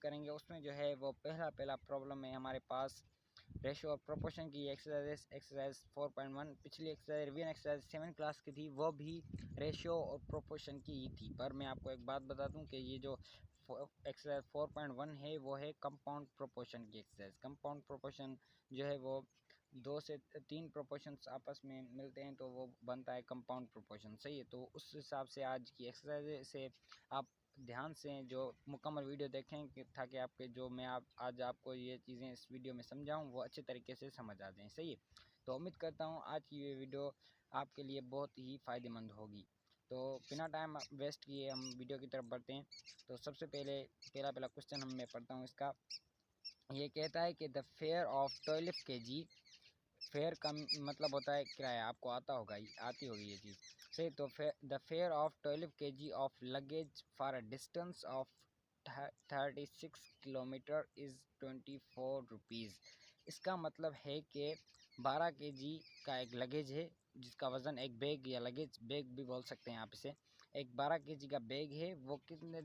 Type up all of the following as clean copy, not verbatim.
करेंगे। उसमें जो है वो पहला प्रॉब्लम है हमारे पास रेशियो और प्रोपोर्शन की। एक्सरसाइज 4.1 पिछली एक्सरसाइज रिवीजन एक्सरसाइज 7 क्लास की थी, वो भी रेशियो और प्रोपोर्शन की ही थी। पर मैं आपको एक बात बता दूं कि ये जो एक्सरसाइज 4.1 है वो है कंपाउंड प्रोपोर्शन की एक्सरसाइज। कंपाउंड प्रोपोर्शन जो है वो 2 से 3 प्रोपोर्शंस आपस में मिलते हैं तो वो बनता है कंपाउंड प्रोपोर्शन, सही है। तो उस हिसाब से आज की एक्सरसाइज से आप ध्यान से जो मुकम्मल वीडियो देखें कि ताकि आपके जो मैं आज आपको ये चीज़ें इस वीडियो में समझाऊं वो अच्छे तरीके से समझ आ जाएं, सही है। तो उम्मीद करता हूं आज की ये वीडियो आपके लिए बहुत ही फ़ायदेमंद होगी। तो बिना टाइम वेस्ट किए हम वीडियो की तरफ बढ़ते हैं। तो सबसे पहला क्वेश्चन मैं पढ़ता हूँ इसका। ये कहता है कि the fair of 12 kg, fair का मतलब होता है किराया, आपको आती होगी ये चीज़, सही। तो the fair of 12 kg of luggage for a distance of 36 kilometre is 24 rupees. इसका मतलब है कि 12 kg का एक लगेज है जिसका वज़न, एक बैग या लगेज बैग भी बोल सकते हैं आप इसे, एक 12 kg का बैग है, वो कितने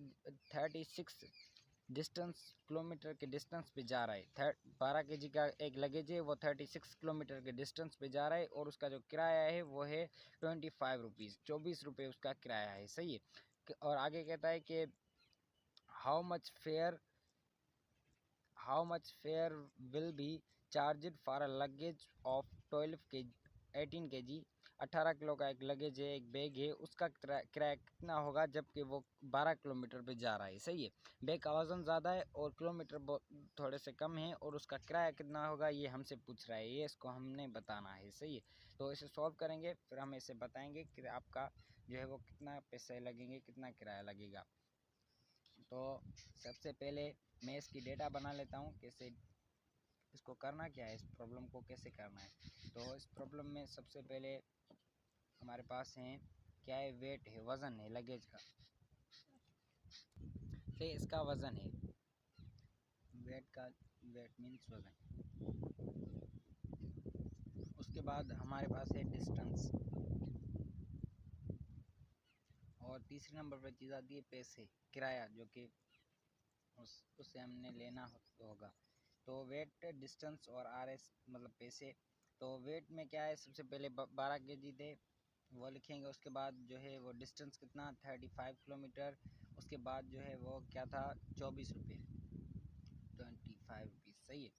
36 किलोमीटर के डिस्टेंस पे जा रहा है। 12 kg का एक लगेज है, वो 36 किलोमीटर के डिस्टेंस पे जा रहा है और उसका जो किराया है वो है 25 रुपीज़, 24 रुपये उसका किराया है, सही है। और आगे कहता है कि how much fair will be charged for a luggage of 18 kg। 18 kilo का एक लगेज है, एक बैग है, उसका किराया कितना होगा जबकि वो 12 किलोमीटर पे जा रहा है, सही है। बैग का वज़न ज़्यादा है और किलोमीटर थोड़े से कम है और उसका किराया कितना होगा ये हमसे पूछ रहा है, ये इसको हमने बताना है, सही है। तो इसे सॉल्व करेंगे फिर हम इसे बताएंगे कि आपका जो है वो कितना पैसे लगेंगे, कितना किराया लगेगा। तो सबसे पहले मैं इसकी डेटा बना लेता हूँ, कैसे इसको करना क्या है, इस प्रॉब्लम को कैसे करना है। तो इस प्रॉब्लम में सबसे पहले हमारे पास है क्या है, वेट है, वज़न है लगेज का, फिर इसका वज़न है, वेट मीन्स वज़न। उसके बाद हमारे पास है डिस्टेंस और तीसरे नंबर पर चीज़ आती है पैसे, किराया, जो कि उससे हमने लेना होगा। तो वेट, डिस्टेंस और RS मतलब पैसे। तो वेट में क्या है, सबसे पहले 12 kg थे वो लिखेंगे। उसके बाद जो है वो डिस्टेंस कितना 35 किलोमीटर। उसके बाद जो है वो क्या था 24 रुपये, 25 रुपीज़, सही है।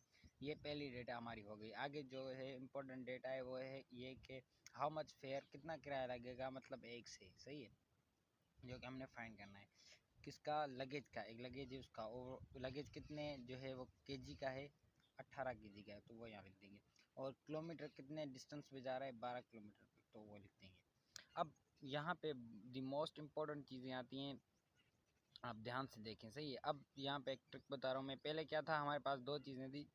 ये पहली डेटा हमारी हो गई। आगे जो है इम्पोर्टेंट डेटा है वो है ये कि हाउ मच फेयर, कितना किराया लगेगा, मतलब एक से, सही है, जो कि हमने फाइंड करना है। किसका, लगेज का, एक लगेज है उसका, और लगेज कितने जो है वो kg का है, 18 kg का है, तो वो यहाँ लिख देंगे। और किलोमीटर कितने डिस्टेंस पे जा रहा है, 12 किलोमीटर पे, तो वो लिख देंगे। अब यहाँ पे द मोस्ट इम्पोर्टेंट चीज़ें आती हैं, आप ध्यान से देखें, सही है। अब यहाँ पे एक ट्रिक बता रहा हूँ मैं। पहले क्या था, हमारे पास दो चीज़ें थी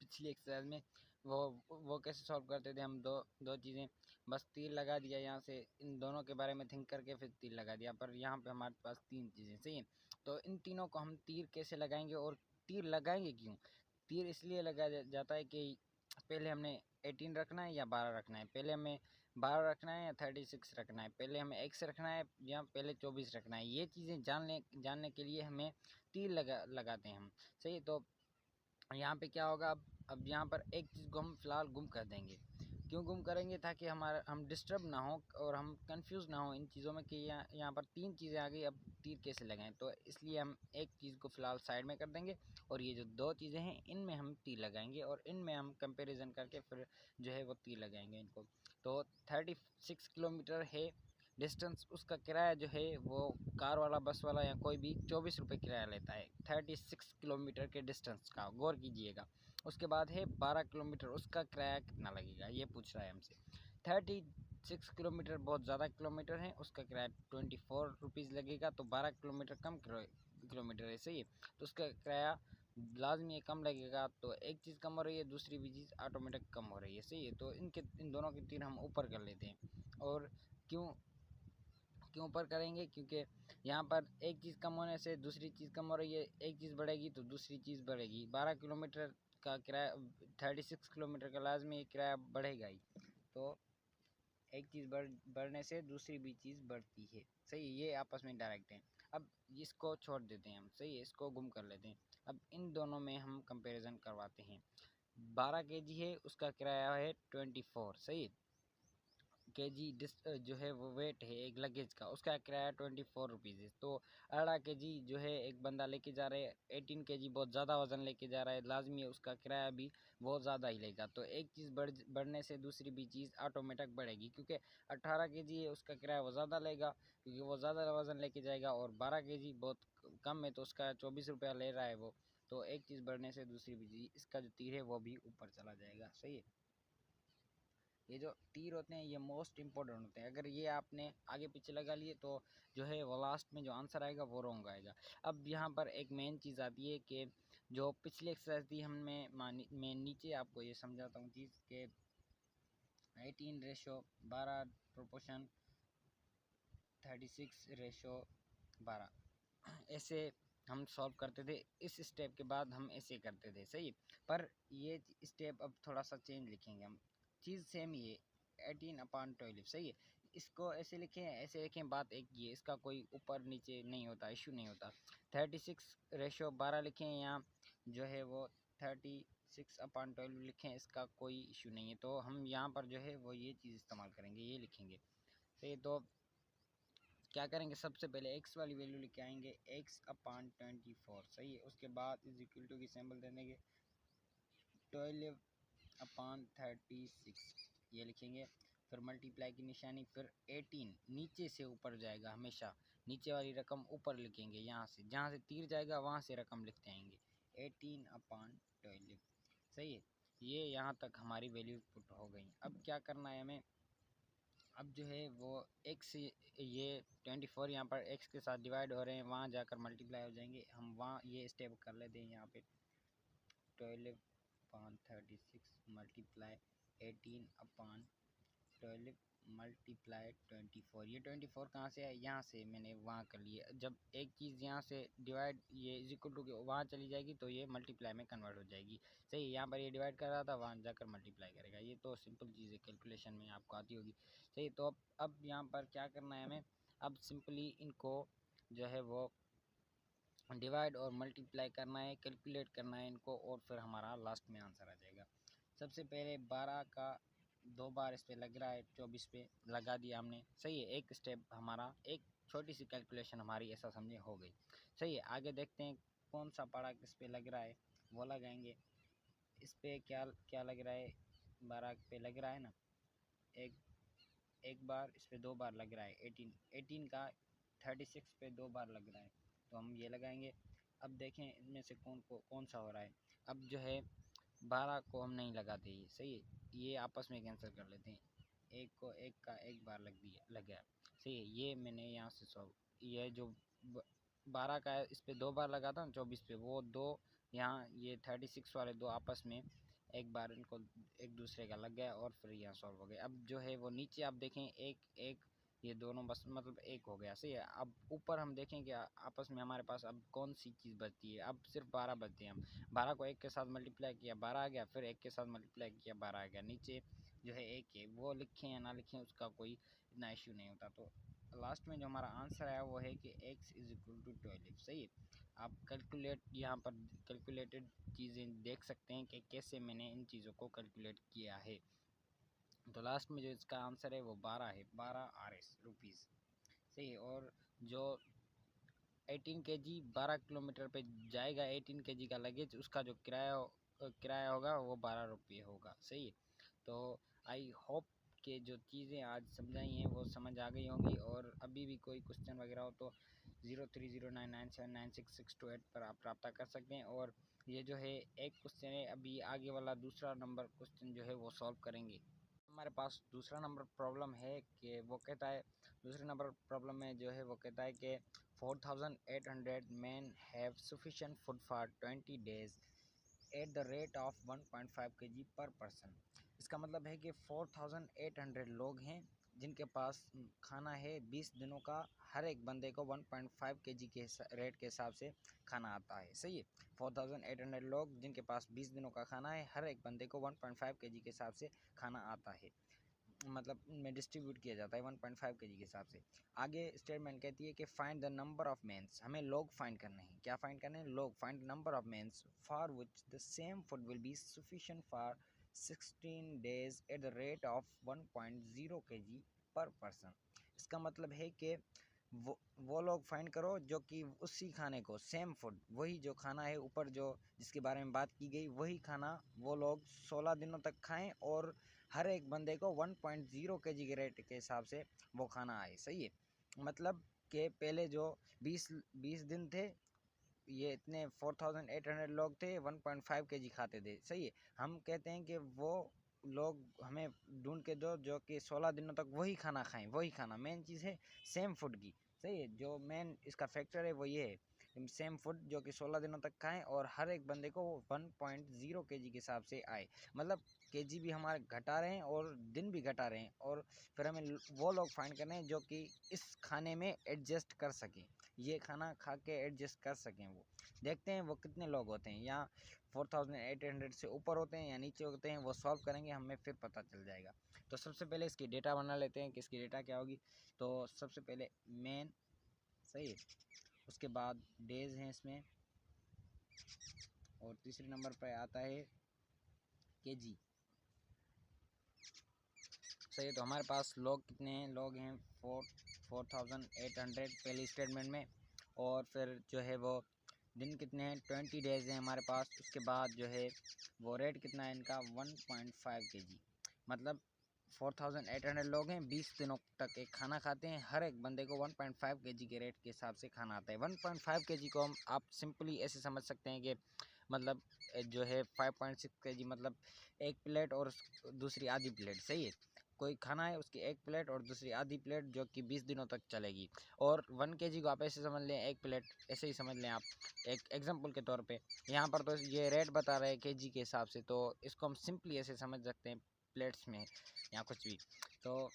पिछली एक्सरसाइज में, वो कैसे सॉल्व करते थे हम, दो चीज़ें, बस तीर लगा दिया यहाँ से, इन दोनों के बारे में थिंक करके फिर तीर लगा दिया। पर यहाँ पे हमारे पास तीन चीज़ें, सही है। तो इन तीनों को हम तीर कैसे लगाएंगे और तीर लगाएंगे क्यों। तीर इसलिए लगाया जाता है कि पहले हमने 18 रखना है या 12 रखना है, पहले हमें 12 रखना है या 36 रखना है, पहले हमें X रखना है या पहले 24 रखना है। ये चीज़ें जानने के लिए हमें तीर लगाते हैं हम, सही है। तो यहाँ पे क्या होगा, अब यहाँ पर एक चीज़ को हम फिलहाल गुम कर देंगे। क्यों गुम करेंगे, ताकि हम डिस्टर्ब ना हो और हम कंफ्यूज ना हो इन चीज़ों में कि यहाँ पर तीन चीज़ें आ गई, अब तीर कैसे लगाएं। तो इसलिए हम एक चीज़ को फ़िलहाल साइड में कर देंगे और ये जो दो चीज़ें हैं इनमें हम तीर लगाएंगे और इनमें हम कंपेरिजन करके फिर जो है वो तीर लगाएंगे इनको। तो 36 किलोमीटर है डिस्टेंस, उसका किराया जो है वो कार वाला, बस वाला या कोई भी 24 रुपये किराया लेता है 36 किलोमीटर के डिस्टेंस का, गौर कीजिएगा। उसके बाद है 12 किलोमीटर, उसका किराया कितना लगेगा ये पूछ रहा है हमसे। 36 किलोमीटर बहुत ज़्यादा किलोमीटर है, उसका किराया 24 रुपीज़ लगेगा। तो 12 किलोमीटर कम किलोमीटर है, सही है, तो उसका किराया लाजमी है कम लगेगा। तो एक चीज़ कम हो रही है, दूसरी भी चीज़ ऑटोमेटिक कम हो रही है, सही है। तो इन दोनों के तीर हम ऊपर कर लेते हैं। और क्यों ऊपर करेंगे, क्योंकि यहाँ पर एक चीज़ कम होने से दूसरी चीज़ कम हो रही है, एक चीज़ बढ़ेगी तो दूसरी चीज़ बढ़ेगी। 12 किलोमीटर का किराया, 36 किलोमीटर का लाजमी किराया बढ़ेगा ही। तो एक चीज़ बढ़ने से दूसरी भी चीज़ बढ़ती है, सही, ये आपस में डायरेक्ट है। अब इसको छोड़ देते हैं हम, सही है, इसको गुम कर लेते हैं। अब इन दोनों में हम कंपैरिजन करवाते हैं। 12 केजी है, उसका किराया है 24, सही है। केजी जो है वो वेट है एक लगेज का, उसका किराया 24 रुपीज़ है। तो 18 केजी जो है एक बंदा लेके जा रहा है, 18 केजी बहुत ज़्यादा वजन लेके जा रहा है, लाजमी है उसका किराया भी बहुत ज़्यादा ही लेगा। तो एक चीज़ बढ़ने से दूसरी भी चीज़ ऑटोमेटिक बढ़ेगी, क्योंकि 18 केजी है उसका किराया वो ज़्यादा लेगा क्योंकि वो ज़्यादा वजन लेके जाएगा, और 12 केजी बहुत कम है तो उसका 24 रुपया ले रहा है वो। तो एक चीज़ बढ़ने से दूसरी भी चीज़, इसका जो तीर है वो भी ऊपर चला जाएगा, सही है। ये जो तीर होते हैं ये मोस्ट इम्पोर्टेंट होते हैं, अगर ये आपने आगे पीछे लगा लिए तो जो है वो लास्ट में जो आंसर आएगा वो रॉन्ग आएगा। अब यहाँ पर एक मेन चीज़ आती है कि जो पिछली एक्सरसाइज थी हमने मैं नीचे आपको ये समझाता हूँ चीज़ के 18:12 प्रोपोर्शन 36:12 ऐसे हम सॉल्व करते थे। इस स्टेप के बाद हम ऐसे करते थे, सही। पर ये स्टेप अब थोड़ा सा चेंज लिखेंगे हम, चीज़ सेम ही है 18/12, सही है। इसको ऐसे लिखें ऐसे लिखें, बात एक ही है, इसका कोई ऊपर नीचे नहीं होता, इशू नहीं होता। 36:12 लिखें या जो है वो 36/12 लिखें, इसका कोई इशू नहीं है। तो हम यहाँ पर जो है वो ये चीज़ इस्तेमाल करेंगे, ये लिखेंगे, सही। तो क्या करेंगे, सबसे पहले x वाली वैल्यू लेके आएंगे x/24, सही है। उसके बाद इज इक्वल टू की सिंबल दे देंगे 12/36 ये लिखेंगे, फिर मल्टीप्लाई की निशानी, फिर 18 नीचे से ऊपर जाएगा, हमेशा नीचे वाली रकम ऊपर लिखेंगे, यहाँ से जहाँ से तीर जाएगा वहाँ से रकम लिखते आएंगे 18/12, सही है। ये यहाँ तक हमारी वैल्यू पुट हो गई। अब क्या करना है हमें, अब जो है वो x, ये 24 यहाँ पर x के साथ डिवाइड हो रहे हैं, वहाँ जाकर मल्टीप्लाई हो जाएंगे। हम वहाँ ये स्टेप कर लेते हैं, यहाँ पे 12/36 मल्टीप्लाई 18/12 मल्टीप्लाई 24। ये 24 कहाँ से है, यहाँ से मैंने वहाँ कर लिया। जब एक चीज़ यहाँ से डिवाइड ये इज इक्वल टू वहाँ चली जाएगी तो ये मल्टीप्लाई में कन्वर्ट हो जाएगी, सही। यहाँ पर ये डिवाइड कर रहा था, वहाँ जाकर मल्टीप्लाई करेगा। ये तो सिंपल चीज़ है, कैलकुलेशन में आपको आती होगी, सही। तो अब यहाँ पर क्या करना है हमें, अब सिंपली इनको जो है वो डिवाइड और मल्टीप्लाई करना है, कैलकुलेट करना है इनको, और फिर हमारा लास्ट में आंसर आ जाएगा। सबसे पहले 12 का 2 बार इस पे लग रहा है, 24 पे लगा दिया हमने, सही है। एक स्टेप हमारा, एक छोटी सी कैलकुलेशन हमारी ऐसा समझे हो गई, सही है। आगे देखते हैं कौन सा पड़ा किस पे लग रहा है, वो लगाएंगे। इस पे क्या क्या लग रहा है, 12 पे लग रहा है ना, एक एक बार, इस पे 2 बार लग रहा है। 18 का 36 पे 2 बार लग रहा है, तो हम ये लगाएंगे। अब देखें इनमें से कौन सा हो रहा है। अब जो है 12 को हम नहीं लगाते, ये सही है, ये आपस में कैंसिल कर लेते हैं। एक को एक का एक बार लग गया, सही है। ये मैंने यहाँ से सॉल्व, ये जो 12 का है इस पे 2 बार लगा था ना 24 पे, वो दो यहाँ, ये 36 वाले दो आपस में एक बार इनको एक दूसरे का लग गया, और फिर यहाँ सॉल्व हो गया। अब जो है वो नीचे आप देखें एक एक, ये दोनों बस मतलब एक हो गया, सही है। अब ऊपर हम देखें कि आपस में हमारे पास अब कौन सी चीज़ बचती है, अब सिर्फ 12 बचती है। हम 12 को एक के साथ मल्टीप्लाई किया 12 आ गया, फिर एक के साथ मल्टीप्लाई किया 12 आ गया। नीचे जो है एक है, वो लिखें या ना लिखें उसका कोई इतना इश्यू नहीं होता। तो लास्ट में जो हमारा आंसर आया वो है कि x इज इक्वल टू 12, सही है। आप कैलकुलेट यहाँ पर कैलकुलेटेड चीज़ें देख सकते हैं कि कैसे मैंने इन चीज़ों को कैलकुलेट किया है। तो लास्ट में जो इसका आंसर है वो 12 है, 12 RS रुपीज़, सही है। और जो 18 केजी 12 किलोमीटर पे जाएगा, 18 केजी का लगेज, उसका जो किराया होगा वो 12 रुपये होगा, सही है। तो आई होप कि जो चीज़ें आज समझाई हैं वो समझ आ गई होंगी, और अभी भी कोई क्वेश्चन वगैरह हो तो 0309979662 पर आप रब्ता कर सकते हैं। और ये जो है एक क्वेश्चन है, अभी आगे वाला दूसरा नंबर क्वेश्चन जो है वो सॉल्व करेंगे। हमारे पास दूसरा नंबर प्रॉब्लम है कि वो कहता है, दूसरे नंबर प्रॉब्लम में जो है वो कहता है कि 4800 men have sufficient food for 20 days at the rate of 1.5 kg पर पर्सन। इसका मतलब है कि 4800 लोग हैं जिनके पास खाना है 20 दिनों का, हर एक बंदे को 1.5 kg के रेट के हिसाब से खाना आता है, सही है। 4800 लोग जिनके पास 20 दिनों का खाना है, हर एक बंदे को 1.5 kg के हिसाब से खाना आता है। मतलब में डिस्ट्रीब्यूट किया जाता है 1.5 kg के हिसाब से। आगे स्टेटमेंट कहती है कि find the number of mens, हमें लोग फाइंड करने हैं। क्या फाइंड करने हैं? लोग। Find the number of mens for which the same food will be sufficient for 16 days at the rate of 1.0 kg पर पर्सन। इसका मतलब है कि वो लोग फाइंड करो जो कि उसी खाने को, सेम फूड, वही जो खाना है ऊपर जो जिसके बारे में बात की गई, वही खाना वो लोग 16 दिनों तक खाएं और हर एक बंदे को 1.0 kg के रेट के हिसाब से वो खाना आए। सही है। मतलब कि पहले जो 20 दिन थे, ये इतने 4800 लोग थे, 1.5 kg खाते थे। सही है। हम कहते हैं कि वो लोग हमें ढूंढ के दो जो कि 16 दिनों तक वही खाना खाएं। वही खाना मेन चीज़ है सेम फूड की। सही है। जो मेन इसका फैक्टर है वो ये है, सेम फूड जो कि 16 दिनों तक खाएं और हर एक बंदे को 1.0 kg के हिसाब से आए। मतलब केजी भी हमारे घटा रहे हैं और दिन भी घटा रहे हैं, और फिर हमें वो लोग फाइंड करने हैं जो कि इस खाने में एडजस्ट कर सकें, ये खाना खा के एडजस्ट कर सकें। वो देखते हैं वो कितने लोग होते हैं, या 4800 से ऊपर होते हैं या नीचे होते हैं, वो सॉल्व करेंगे, हमें फिर पता चल जाएगा। तो सबसे पहले इसकी डेटा बना लेते हैं कि इसकी डेटा क्या होगी। तो सबसे पहले मेन, सही है, उसके बाद डेज हैं इसमें, और तीसरे नंबर पर आता है केजी। सही है। तो हमारे पास लोग कितने हैं? लोग हैं 4800 पहली स्टेटमेंट में, और फिर जो है वो दिन कितने हैं? 20 डेज हैं हमारे पास। उसके बाद जो है वो रेट कितना है इनका? 1.5 kg। मतलब 4800 लोग हैं, 20 दिनों तक एक खाना खाते हैं, हर एक बंदे को 1.5 kg के रेट के हिसाब से खाना आता है। 1.5 kg को हम आप सिंपली ऐसे समझ सकते हैं कि मतलब जो है 5.6 kg, मतलब एक प्लेट और दूसरी आधी प्लेट। सही है। कोई खाना है, उसकी एक प्लेट और दूसरी आधी प्लेट जो कि 20 दिनों तक चलेगी। और 1 kg को आप ऐसे समझ लें, एक प्लेट ऐसे ही समझ लें आप, एक एग्जांपल के तौर पे। यहाँ पर तो ये रेट बता रहे हैं केजी के हिसाब से, तो इसको हम सिंपली ऐसे समझ सकते हैं प्लेट्स में या कुछ भी। तो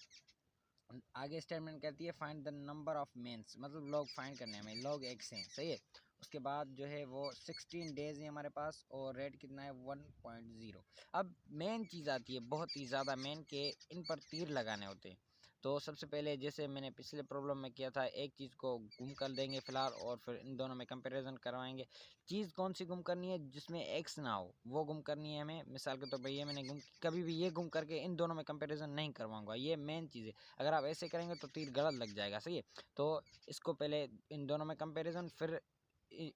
आगे स्टेटमेंट कहती है find the number of mens, मतलब लोग फाइंड करने हमें, लोग एक से हैं। सही है। उसके बाद जो है वो 16 डेज है हमारे पास, और रेट कितना है? 1.0। अब मेन चीज़ आती है बहुत ही ज़्यादा मेन, के इन पर तीर लगाने होते हैं। तो सबसे पहले जैसे मैंने पिछले प्रॉब्लम में किया था, एक चीज़ को गुम कर देंगे फिलहाल, और फिर इन दोनों में कंपैरिजन करवाएंगे। चीज़ कौन सी गुम करनी है? जिसमें एक्स ना हो, वो गुम करनी है हमें। मिसाल के तौर पर ये मैंने गुम, कभी भी ये गुम करके इन दोनों में कंपैरिजन नहीं करवाऊंगा, ये मेन चीज़ है। अगर आप ऐसे करेंगे तो तीर गलत लग जाएगा। सही है। तो इसको पहले इन दोनों में कंपैरिजन, फिर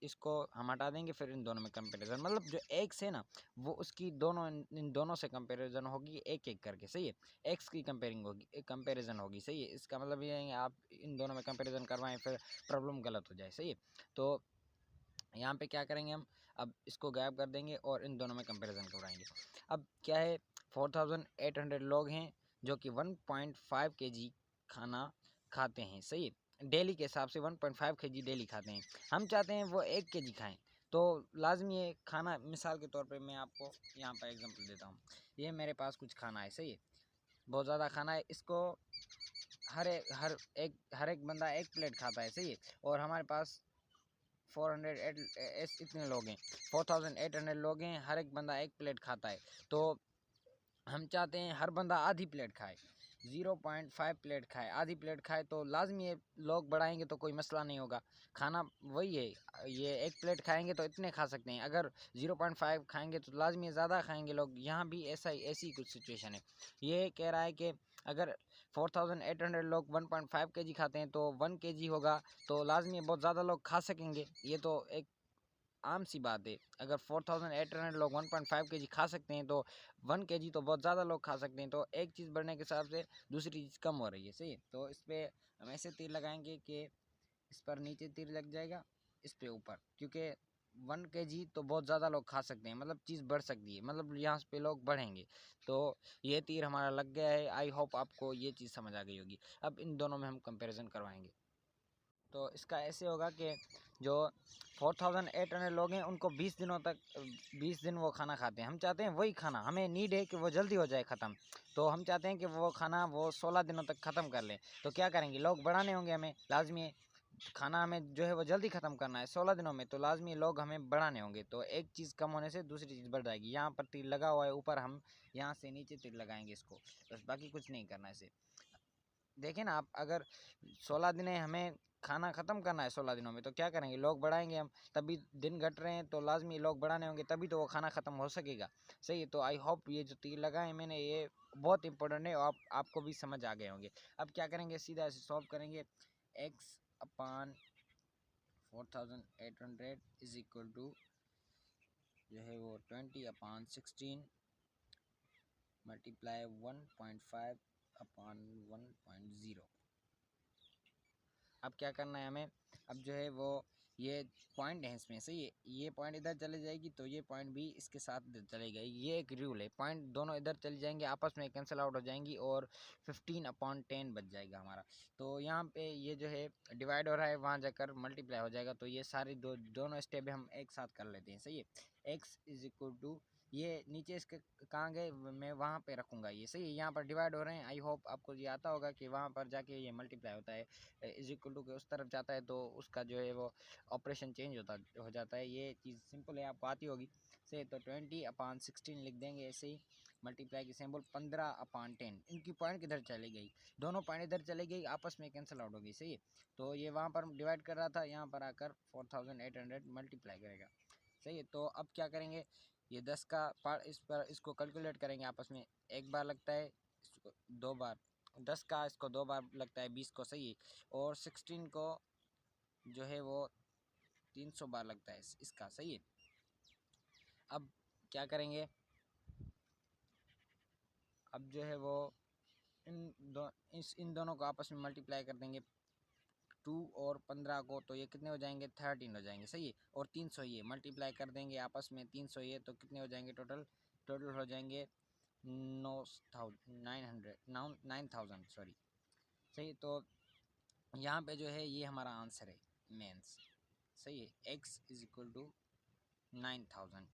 इसको हम हटा देंगे, फिर इन दोनों में कंपैरिजन। मतलब जो एक्स है ना, वो उसकी दोनों इन दोनों से कंपैरिजन होगी एक एक करके। सही है। एक्स की कंपेयरिंग होगी, कंपैरिजन होगी। सही है। इसका मतलब ये है आप इन दोनों में कंपैरिजन करवाएं, फिर प्रॉब्लम गलत हो जाए। सही है। तो यहाँ पे क्या करेंगे हम? अब इसको गायब कर देंगे और इन दोनों में कंपैरिजन करवाएंगे। अब क्या है, 4800 लोग हैं जो कि 1.5 kg खाना खाते हैं। सही है। डेली के हिसाब से 1.5 kg डेली खाते हैं। हम चाहते हैं वो 1 kg खाएं, तो लाजमी है खाना। मिसाल के तौर पे मैं आपको यहाँ पर एग्जांपल देता हूँ। ये मेरे पास कुछ खाना है। सही है। बहुत ज़्यादा खाना है, इसको हर एक बंदा एक प्लेट खाता है। सही है। और हमारे पास 408 इतने लोग हैं, 4800 लोग हैं, हर एक बंदा एक प्लेट खाता है। तो हम चाहते हैं हर बंदा आधी प्लेट खाए, 0.5 प्लेट खाए, आधी प्लेट खाए। तो लाजमी है लोग बढ़ाएंगे तो कोई मसला नहीं होगा, खाना वही है। ये एक प्लेट खाएंगे तो इतने खा सकते हैं, अगर 0.5 खाएंगे तो लाजमी ज़्यादा खाएंगे लोग। यहाँ भी ऐसी कुछ सिचुएशन है। ये कह रहा है कि अगर 4800 लोग 1.5 kg खाते हैं तो 1 kg होगा, तो लाजमी बहुत ज़्यादा लोग खा सकेंगे। ये तो एक आम सी बात है। अगर 4800 लोग 1.5 kg खा सकते हैं तो 1 kg तो बहुत ज़्यादा लोग खा सकते हैं। तो एक चीज़ बढ़ने के हिसाब से दूसरी चीज़ कम हो रही है। सही है। तो इस पर हम ऐसे तीर लगाएंगे कि इस पर नीचे तीर लग जाएगा, इस पे ऊपर, क्योंकि 1 kg तो बहुत ज़्यादा लोग खा सकते हैं, मतलब चीज़ बढ़ सकती है, मतलब यहाँ पे लोग बढ़ेंगे। तो ये तीर हमारा लग गया है। आई होप आपको ये चीज़ समझ आ गई होगी। अब इन दोनों में हम कंपेरिजन करवाएंगे। तो इसका ऐसे होगा कि जो 4800 लोग हैं उनको 20 दिनों तक 20 दिन वो खाना खाते हैं। हम चाहते हैं वही खाना, हमें नीड है कि वो जल्दी हो जाए ख़त्म। तो हम चाहते हैं कि वो खाना वो 16 दिनों तक ख़त्म कर लें। तो क्या करेंगे? लोग बढ़ाने होंगे हमें, लाजमी है। खाना हमें जो है वो जल्दी ख़त्म करना है 16 दिनों में, तो लाजमी लोग हमें बढ़ाने होंगे। तो एक चीज़ कम होने से दूसरी चीज़ बढ़ जाएगी। यहाँ पर तीर लगा हुआ है ऊपर, हम यहाँ से नीचे तीर लगाएंगे इसको, बस बाकी कुछ नहीं करना है इसे। देखें ना आप, अगर 16 दिन हमें खाना ख़त्म करना है 16 दिनों में, तो क्या करेंगे, लोग बढ़ाएंगे हम, तभी दिन घट रहे हैं तो लाजमी लोग बढ़ाने होंगे, तभी तो वो खाना ख़त्म हो सकेगा। सही है, तो आई होप ये जो तीर लगाए मैंने ये बहुत इंपॉर्टेंट है और आपको भी समझ आ गए होंगे। अब क्या करेंगे, सीधा इसे सॉल्व करेंगे। X upon 4800 is equal to जो है वो 20/16 मल्टीप्लाई 1.5 अपान 1.0। अब क्या करना है हमें, अब जो है वो ये पॉइंट है इसमें, सही है, ये पॉइंट इधर चले जाएगी तो ये पॉइंट भी इसके साथ इधर चलेगा। ये एक रूल है, पॉइंट दोनों इधर चले जाएंगे, आपस में कैंसिल आउट हो जाएंगी और 15/10 बच जाएगा हमारा। तो यहाँ पे ये जो है डिवाइड हो रहा है, वहाँ जाकर मल्टीप्लाई हो जाएगा। तो ये सारी दोनों स्टेप हम एक साथ कर लेते हैं, सही है। एक्स इज इक्वल टू, ये नीचे इसके कहाँ गए, मैं वहाँ पे रखूँगा ये, सही है। यहाँ पर डिवाइड हो रहे हैं, आई होप आपको ये आता होगा कि वहाँ पर जाके ये मल्टीप्लाई होता है, इज इक्वल टू के उस तरफ जाता है तो उसका जो है वो ऑपरेशन चेंज हो जाता है। ये चीज़ सिंपल है, आपको आती होगी से। तो 20/16 लिख देंगे ऐसे ही, मल्टीप्लाई की सिंबल 15/10। इनकी पॉइंट किधर चली गई, दोनों पॉइंट इधर चली गई, आपस में कैंसिल आउट होगी, सही है। तो ये वहाँ पर डिवाइड कर रहा था, यहाँ पर आकर 4800 मल्टीप्लाई करेगा, सही है। तो अब क्या करेंगे, ये 10 का पार्ट इस पर इसको कैलकुलेट करेंगे आपस में, एक बार लगता है इसको 2 बार, 10 का इसको 2 बार लगता है 20 को, सही है। और 16 को जो है वो 300 बार लगता है इसका, सही है। अब क्या करेंगे, अब जो है वो इन दोनों को आपस में मल्टीप्लाई कर देंगे, 2 और 15 को, तो ये कितने हो जाएंगे, 13 हो जाएंगे, सही है। और 300 ये मल्टीप्लाई कर देंगे आपस में, 300 ये, तो कितने हो जाएंगे, टोटल हो जाएंगे 9,000 सॉरी, सही। तो यहाँ पे जो है ये हमारा आंसर है मेंस, सही है। x is equal to 9000।